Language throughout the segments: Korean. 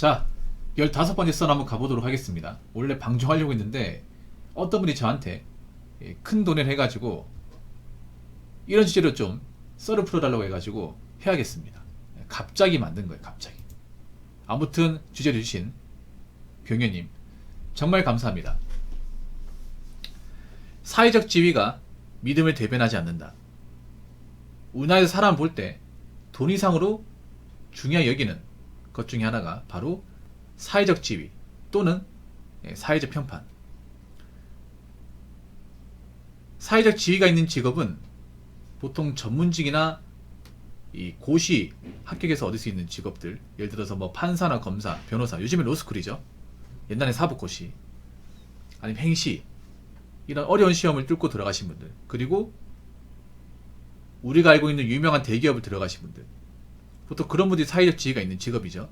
자, 15번째 썰 한번 가보도록 하겠습니다. 원래 방종하려고 했는데 어떤 분이 저한테 큰 돈을 해가지고 이런 주제로 좀 썰을 풀어달라고 해가지고 해야겠습니다. 갑자기 만든 거예요. 갑자기. 아무튼 주제를 주신 병현님 정말 감사합니다. 사회적 지위가 믿음을 대변하지 않는다. 우리나라에서 사람 볼 때 돈 이상으로 중요하게 여기는 것 중에 하나가 바로 사회적 지위 또는 사회적 평판. 사회적 지위가 있는 직업은 보통 전문직이나 이 고시 합격해서 얻을 수 있는 직업들, 예를 들어서 뭐 판사나 검사, 변호사, 요즘엔 로스쿨이죠. 옛날에 사법고시, 아니면 행시, 이런 어려운 시험을 뚫고 들어가신 분들, 그리고 우리가 알고 있는 유명한 대기업을 들어가신 분들, 보통 그런 분들이 사회적 지위가 있는 직업이죠.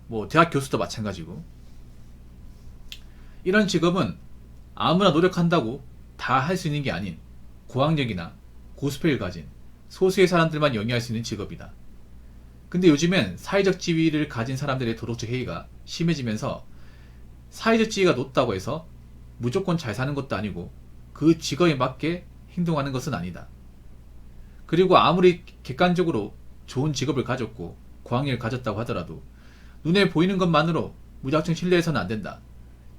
뭐 대학 교수도 마찬가지고. 이런 직업은 아무나 노력한다고 다 할 수 있는 게 아닌 고학력이나 고스펙을 가진 소수의 사람들만 영위할 수 있는 직업이다. 근데 요즘엔 사회적 지위를 가진 사람들의 도덕적 해이가 심해지면서 사회적 지위가 높다고 해서 무조건 잘 사는 것도 아니고 그 직업에 맞게 행동하는 것은 아니다. 그리고 아무리 객관적으로 좋은 직업을 가졌고 고학력을 가졌다고 하더라도 눈에 보이는 것만으로 무작정 신뢰해서는 안 된다.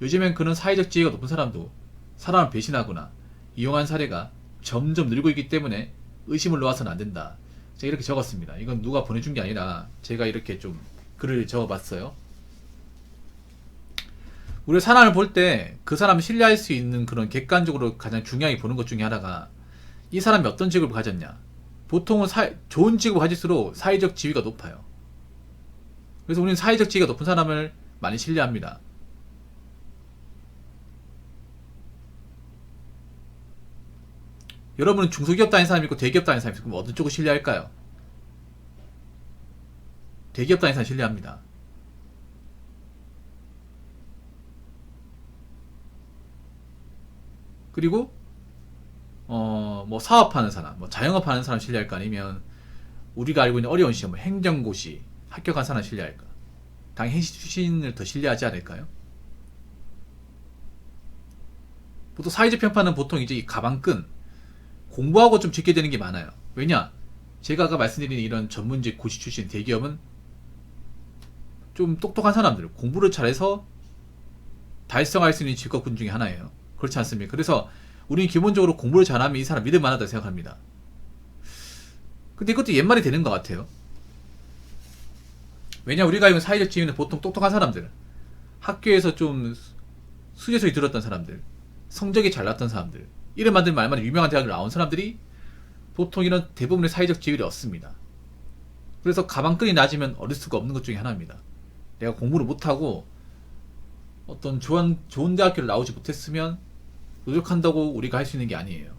요즘엔 그런 사회적 지위가 높은 사람도 사람을 배신하거나 이용한 사례가 점점 늘고 있기 때문에 의심을 놓아서는 안 된다. 제가 이렇게 적었습니다. 이건 누가 보내준 게 아니라 제가 이렇게 좀 글을 적어봤어요. 우리가 사람을 볼 때 그 사람을 신뢰할 수 있는 그런 객관적으로 가장 중요하게 보는 것 중에 하나가 이 사람이 어떤 직업을 가졌냐. 보통은 좋은 직업을 가질수록 사회적 지위가 높아요. 그래서 우리는 사회적 지위가 높은 사람을 많이 신뢰합니다. 여러분은 중소기업 다니는 사람이 있고 대기업 다니는 사람이 있고 어느 쪽을 신뢰할까요? 대기업 다니는 사람 신뢰합니다. 그리고 뭐 사업하는 사람, 뭐 자영업 하는 사람 신뢰할까? 아니면 우리가 알고 있는 어려운 시험, 뭐 행정고시 합격한 사람 신뢰할까? 당연히 행시 출신을 더 신뢰하지 않을까요? 보통 사회적 평판은 보통 이제 이 가방끈 공부하고 좀 짓게 되는 게 많아요. 왜냐? 제가 아까 말씀드린 이런 전문직 고시 출신 대기업은 좀 똑똑한 사람들, 공부를 잘해서 달성할 수 있는 직업군 중에 하나예요. 그렇지 않습니까? 그래서 우리는 기본적으로 공부를 잘하면 이 사람 믿을 만하다고 생각합니다. 근데 이것도 옛말이 되는 것 같아요. 왜냐, 우리가 알고 있는 사회적 지위는 보통 똑똑한 사람들, 학교에서 좀 수제소리 들었던 사람들, 성적이 잘 났던 사람들, 이름 만든 말만 유명한 대학을 나온 사람들이 보통 이런 대부분의 사회적 지위를 얻습니다. 그래서 가방끈이 낮으면 얻을 수가 없는 것 중에 하나입니다. 내가 공부를 못하고 어떤 좋은 대학교를 나오지 못했으면 노력한다고 우리가 할 수 있는 게 아니에요.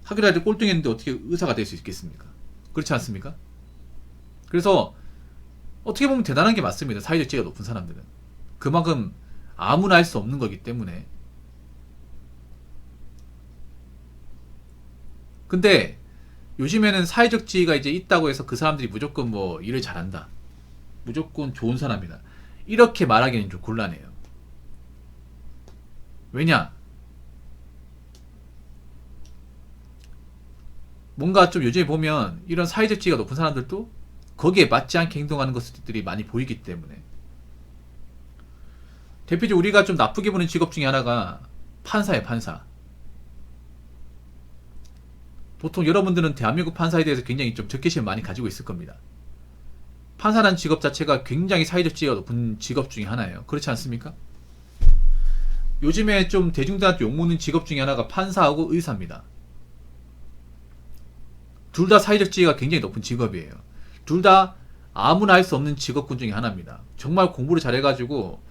학교 다닐 때 꼴등했는데 어떻게 의사가 될 수 있겠습니까? 그렇지 않습니까? 그래서 어떻게 보면 대단한 게 맞습니다. 사회적 지위가 높은 사람들은. 그만큼 아무나 할 수 없는 거기 때문에. 근데 요즘에는 사회적 지위가 이제 있다고 해서 그 사람들이 무조건 뭐 일을 잘한다, 무조건 좋은 사람이다, 이렇게 말하기는 좀 곤란해요. 왜냐? 뭔가 좀 요즘에 보면 이런 사회적 지위가 높은 사람들도 거기에 맞지 않게 행동하는 것들이 많이 보이기 때문에. 대표적으로 우리가 좀 나쁘게 보는 직업 중에 하나가 판사예요. 판사. 보통 여러분들은 대한민국 판사에 대해서 굉장히 좀 적개심을 많이 가지고 있을 겁니다. 판사라는 직업 자체가 굉장히 사회적 지위가 높은 직업 중에 하나예요. 그렇지 않습니까? 요즘에 좀 대중들한테 욕먹는 직업 중에 하나가 판사하고 의사입니다. 둘 다 사회적 지위가 굉장히 높은 직업이에요. 둘 다 아무나 할 수 없는 직업군 중에 하나입니다. 정말 공부를 잘해가지고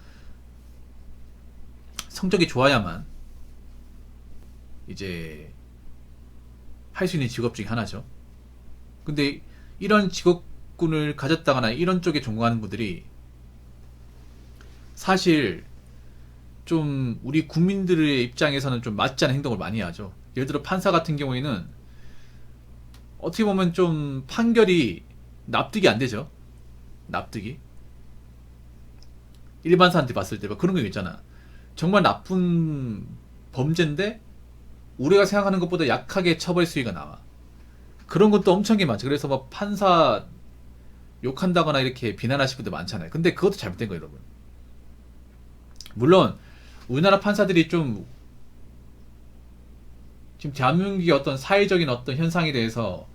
성적이 좋아야만 이제 할 수 있는 직업 중에 하나죠. 근데 이런 직업군을 가졌다거나 이런 쪽에 전공하는 분들이 사실 좀 우리 국민들의 입장에서는 좀 맞지 않은 행동을 많이 하죠. 예를 들어 판사 같은 경우에는 어떻게 보면 좀 판결이 납득이 안 되죠. 납득이. 일반 사람들이 봤을 때 막 그런 거 있잖아. 정말 나쁜 범죄인데 우리가 생각하는 것보다 약하게 처벌 수위가 나와. 그런 것도 엄청 게 많죠. 그래서 막 판사 욕한다거나 이렇게 비난하시는 분들 많잖아요. 근데 그것도 잘못된 거예요, 여러분. 물론 우리나라 판사들이 좀 지금 대한민국의 어떤 사회적인 어떤 현상에 대해서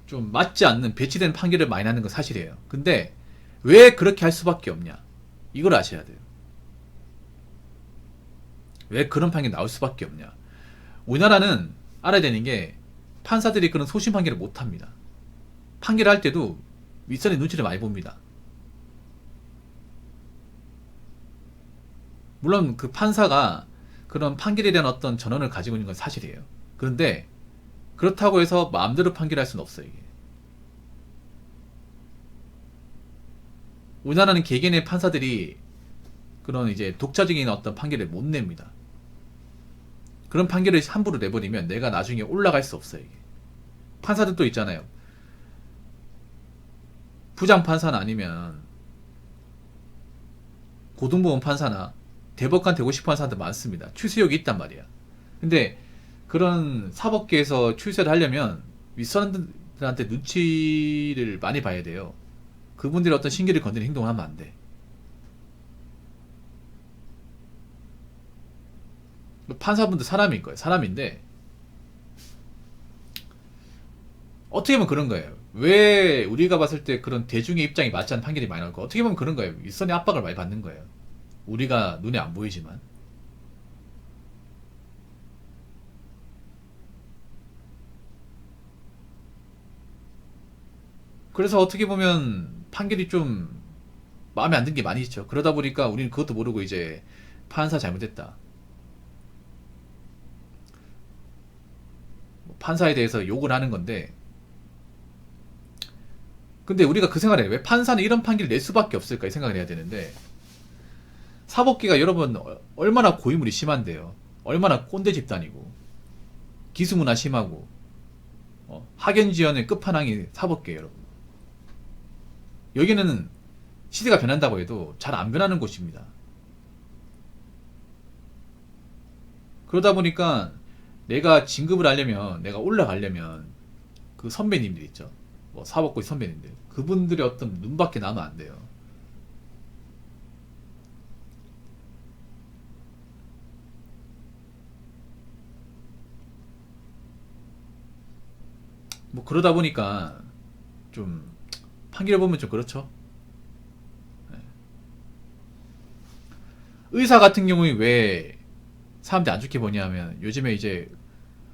좀 맞지 않는 배치된 판결을 많이 나는 건 사실이에요. 근데 왜 그렇게 할 수밖에 없냐? 이걸 아셔야 돼요. 왜 그런 판결이 나올 수밖에 없냐? 우리나라는 알아야 되는 게 판사들이 그런 소심 판결을 못 합니다. 판결을 할 때도 윗선의 눈치를 많이 봅니다. 물론 그 판사가 그런 판결에 대한 어떤 전언을 가지고 있는 건 사실이에요. 그런데 그렇다고 해서 마음대로 판결할 수는 없어요, 이게. 우리나라는 개개인의 판사들이 그런 이제 독자적인 어떤 판결을 못 냅니다. 그런 판결을 함부로 내버리면 내가 나중에 올라갈 수 없어요, 이게. 판사들도 있잖아요. 부장 판사나 아니면 고등법원 판사나 대법관 되고 싶어 하는 사람들 많습니다. 출세욕이 있단 말이야. 근데 그런 사법계에서 출세를 하려면 윗사람들한테 눈치를 많이 봐야 돼요. 그분들의 어떤 신기를 건드리는 행동을 하면 안 돼. 판사분들 사람일 거예요. 사람인데 어떻게 보면 그런 거예요. 왜 우리가 봤을 때 그런 대중의 입장이 맞지 않는 판결이 많이 나올까? 어떻게 보면 그런 거예요. 윗선의 압박을 많이 받는 거예요. 우리가 눈에 안 보이지만. 그래서 어떻게 보면 판결이 좀 마음에 안 든 게 많이 있죠. 그러다 보니까 우리는 그것도 모르고 이제 판사 잘못했다, 판사에 대해서 욕을 하는 건데, 근데 우리가 그 생각을 해요. 왜 판사는 이런 판결을 낼 수밖에 없을까 이 생각을 해야 되는데, 사법계가 여러분 얼마나 고인물이 심한데요. 얼마나 꼰대 집단이고 기수문화 심하고 학연지연의 끝판왕이 사법계예요, 여러분. 여기는 시대가 변한다고 해도 잘 안 변하는 곳입니다. 그러다 보니까 내가 진급을 하려면, 내가 올라가려면 그 선배님들 있죠. 뭐 사법고시 선배님들, 그분들의 어떤 눈밖에 나면 안 돼요. 뭐 그러다 보니까 좀 판결을 보면 좀 그렇죠. 네. 의사 같은 경우에 왜 사람들이 안 좋게 보냐면, 요즘에 이제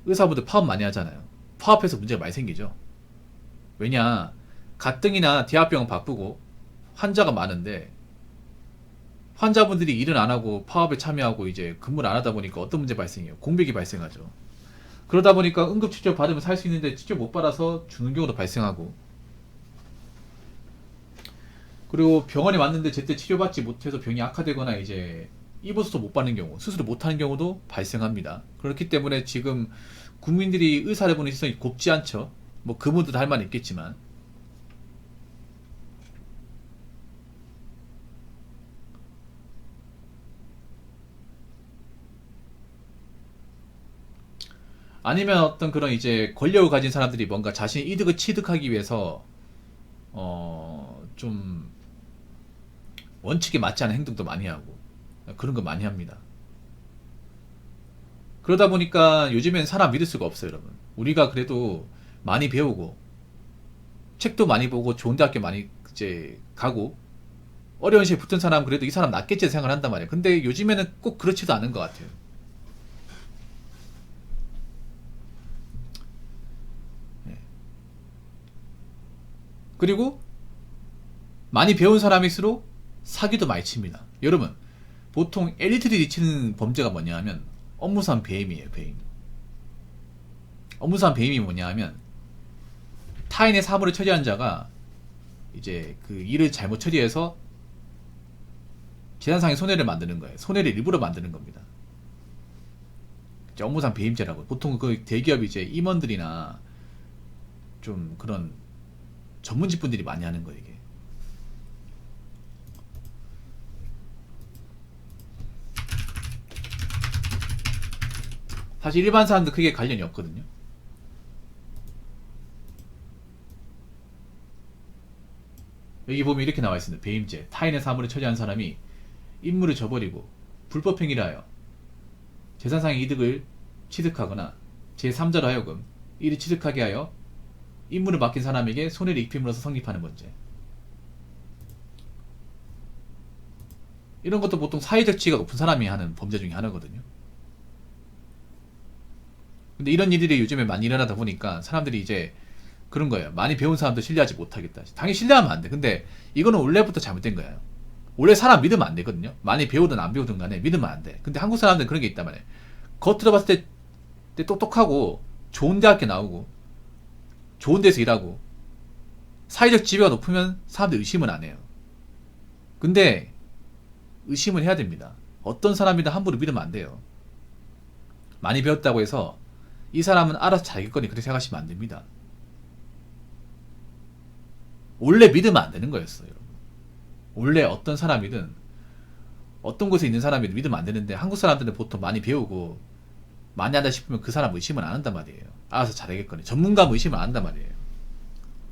의사분들 파업 많이 하잖아요. 파업해서 문제가 많이 생기죠. 왜냐, 가뜩이나 대학병원 바쁘고 환자가 많은데 환자분들이 일은 안 하고 파업에 참여하고 이제 근무를 안 하다 보니까 어떤 문제 발생해요? 공백이 발생하죠. 그러다 보니까 응급치료 받으면 살 수 있는데 치료 못 받아서 죽는 경우도 발생하고, 그리고 병원에 왔는데 제때 치료받지 못해서 병이 악화되거나 이제 입원수도 못 받는 경우, 수술을 못 하는 경우도 발생합니다. 그렇기 때문에 지금 국민들이 의사를 보는 시선이 곱지 않죠. 뭐 그분들도 할 말은 있겠지만. 아니면 어떤 그런 이제 권력을 가진 사람들이 뭔가 자신의 이득을 취득하기 위해서 좀 원칙에 맞지 않은 행동도 많이 하고 그런 거 많이 합니다. 그러다 보니까 요즘엔 사람 믿을 수가 없어요, 여러분. 우리가 그래도 많이 배우고 책도 많이 보고 좋은 대학교 많이 이제 가고 어려운 시에 붙은 사람, 그래도 이 사람 낫겠지 생각을 한단 말이에요. 근데 요즘에는 꼭 그렇지도 않은 것 같아요. 예. 그리고 많이 배운 사람일수록 사기도 많이 칩니다. 여러분, 보통 엘리트들이 치는 범죄가 뭐냐 하면 업무상 배임이에요, 배임. 업무상 배임이 뭐냐 하면 타인의 사물을 처리한 자가 이제 그 일을 잘못 처리해서 재산상의 손해를 만드는 거예요. 손해를 일부러 만드는 겁니다. 업무상 배임죄라고. 보통 그 대기업 이제 임원들이나 좀 그런 전문직 분들이 많이 하는 거예요, 이게. 사실 일반 사람도 크게 관련이 없거든요. 여기 보면 이렇게 나와 있습니다. 배임죄. 타인의 사물을 처리한 사람이 임무를 저버리고 불법 행위를 하여 재산상의 이득을 취득하거나 제3자로 하여금 이를 취득하게 하여 임무를 맡긴 사람에게 손해를 입힘으로써 성립하는 문제. 이런 것도 보통 사회적 지위가 높은 사람이 하는 범죄 중에 하나거든요. 근데 이런 일들이 요즘에 많이 일어나다 보니까 사람들이 이제 그런 거예요. 많이 배운 사람도 신뢰하지 못하겠다. 당연히 신뢰하면 안 돼. 근데 이거는 원래부터 잘못된 거예요. 원래 사람 믿으면 안 되거든요. 많이 배우든 안 배우든 간에 믿으면 안 돼. 근데 한국 사람들은 그런 게 있단 말이에요. 겉으로 봤을 때 똑똑하고 좋은 대학교 나오고 좋은 데서 일하고 사회적 지위가 높으면 사람들이 의심은 안 해요. 근데 의심을 해야 됩니다. 어떤 사람이든 함부로 믿으면 안 돼요. 많이 배웠다고 해서 이 사람은 알아서 잘겠거니 그렇게 생각하시면 안 됩니다. 원래 믿으면 안 되는 거였어요, 여러분. 원래 어떤 사람이든 어떤 곳에 있는 사람이든 믿으면 안 되는데 한국 사람들은 보통 많이 배우고 많이 한다 싶으면 그 사람 의심을 안 한단 말이에요. 알아서 잘하겠거니. 전문가면 의심을 안 한단 말이에요.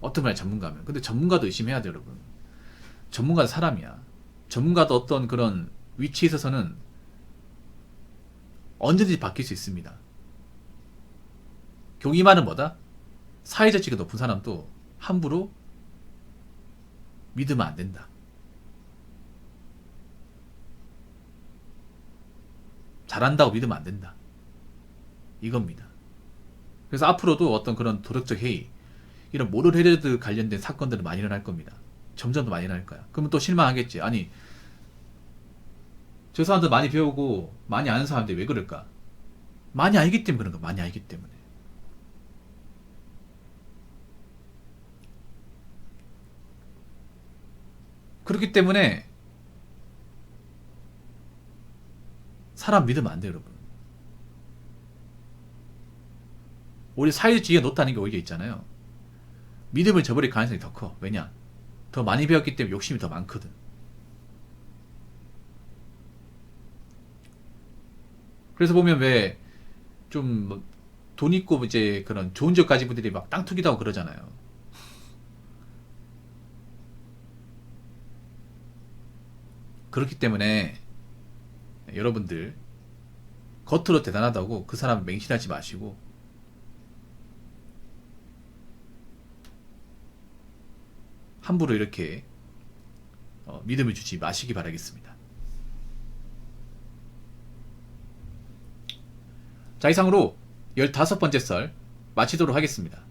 어떤 분야 전문가면. 근데 전문가도 의심해야 돼요, 여러분. 전문가도 사람이야. 전문가도 어떤 그런 위치에 있어서는 언제든지 바뀔 수 있습니다. 경기만은 뭐다? 사회적 지위가 높은 사람도 함부로 믿으면 안 된다. 잘한다고 믿으면 안 된다. 이겁니다. 그래서 앞으로도 어떤 그런 도덕적 해이, 이런 모럴 해저드 관련된 사건들은 많이 일어날 겁니다. 점점 더 많이 일어날 거야. 그러면 또 실망하겠지. 아니, 저 사람들 많이 배우고 많이 아는 사람들이 왜 그럴까? 많이 알기 때문에 그런 거. 많이 알기 때문에. 그렇기 때문에 사람 믿으면 안 돼요, 여러분. 오히려 사회적 지위가 높다는 게 오히려 있잖아요. 믿음을 저버릴 가능성이 더 커. 왜냐? 더 많이 배웠기 때문에 욕심이 더 많거든. 그래서 보면 왜 좀 돈 있고 이제 그런 좋은 집 가진 분들이 막 땅 투기도 하고 그러잖아요. 그렇기 때문에 여러분들 겉으로 대단하다고 그 사람 맹신하지 마시고 함부로 이렇게 믿음을 주지 마시기 바라겠습니다. 자, 이상으로 15번째 썰 마치도록 하겠습니다.